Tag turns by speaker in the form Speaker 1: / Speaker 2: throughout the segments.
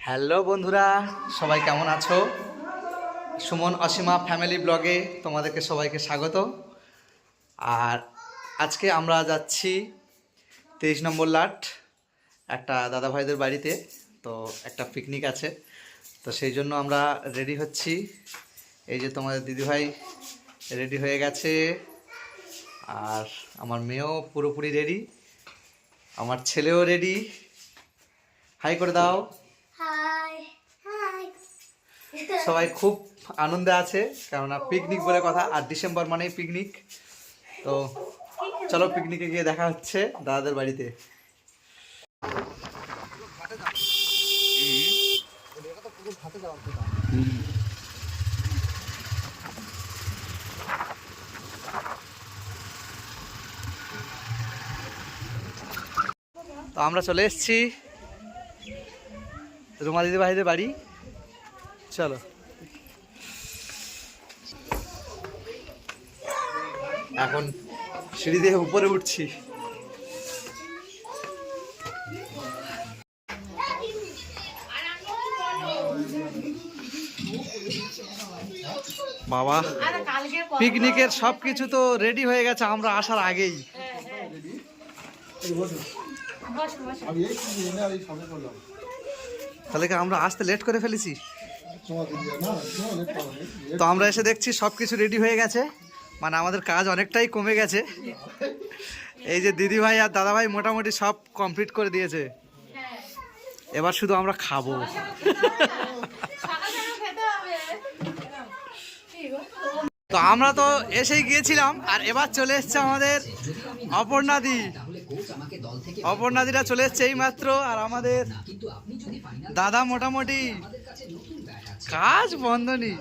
Speaker 1: Hello বন্ধুরা, সবাই কেমন আছো? সুমন অসীমা ফ্যামিলি ব্লগে তোমাদেরকে সবাইকে স্বাগত। আর আজকে আমরা যাচ্ছি 23 নম্বর লাট একটা দাদাভাইদের বাড়িতে। তো একটা পিকনিক আছে, তো সেই জন্য আমরা রেডি হচ্ছি। এই যে তোমাদের দিদিভাই রেডি হয়ে গেছে, আর আমার মেয়েও পুরোপুরি রেডি, আমার ছেলেও রেডি। হাই করে দাও। সবাই খুব আনন্দে আছে, কেননা পিকনিক বলে কথা, আর ডিসেম্বর মানেই পিকনিক। তো চলো পিকনিকে গিয়ে দেখা হচ্ছে দাদাদের বাড়িতে। তো আমরা চলে এসেছি রুমা দিদি ভাইদের বাড়ি। চলো, এখন সিঁড়ি দিয়ে উপরে উঠছি। বাবা, পিকনিকের সব কিছু তো রেডি হয়ে গেছে আমরা আসার আগেই। তাহলে কি আমরা আসতে লেট করে ফেলেছি? তো আমরা এসে দেখছি সব কিছু রেডি হয়ে গেছে, মানে আমাদের কাজ অনেকটাই কমে গেছে। এই যে দিদি ভাই আর দাদা ভাই মোটামুটি সব কমপ্লিট করে দিয়েছে, এবার শুধু আমরা খাবো। তো আমরা তো এসেই গিয়েছিলাম, আর এবার চলে এসছে আমাদের অপর্ণাদি। অপর্ণাদিরা চলে এসছে এই মাত্র, আর আমাদের দাদা মোটামুটি কাজ বন্ধ নেই,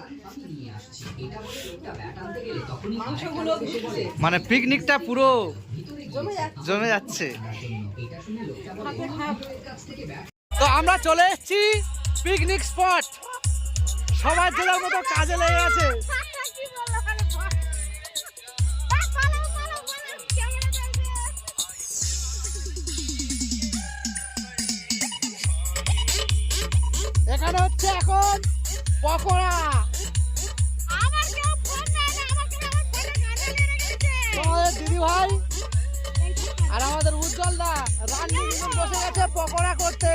Speaker 1: মানে পিকনিকটা পুরো জমে যাচ্ছে। তো আমরা চলে এসেছি পিকনিক স্পট, সবার জেলার মতো কাজে লেগে গেছে। এখানে হচ্ছে এখন পকোড়া। আমাদের দিদি ভাই আর আমাদের উজ্জ্বল দা রান্নি বসে গেছে পকোড়া করতে।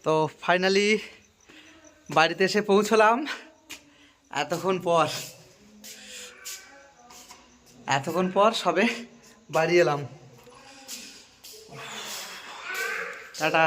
Speaker 1: তো ফাইনালি বাড়িতে এসে পৌঁছলাম এতক্ষণ পর সবে বাড়ি এলাম। টাটা।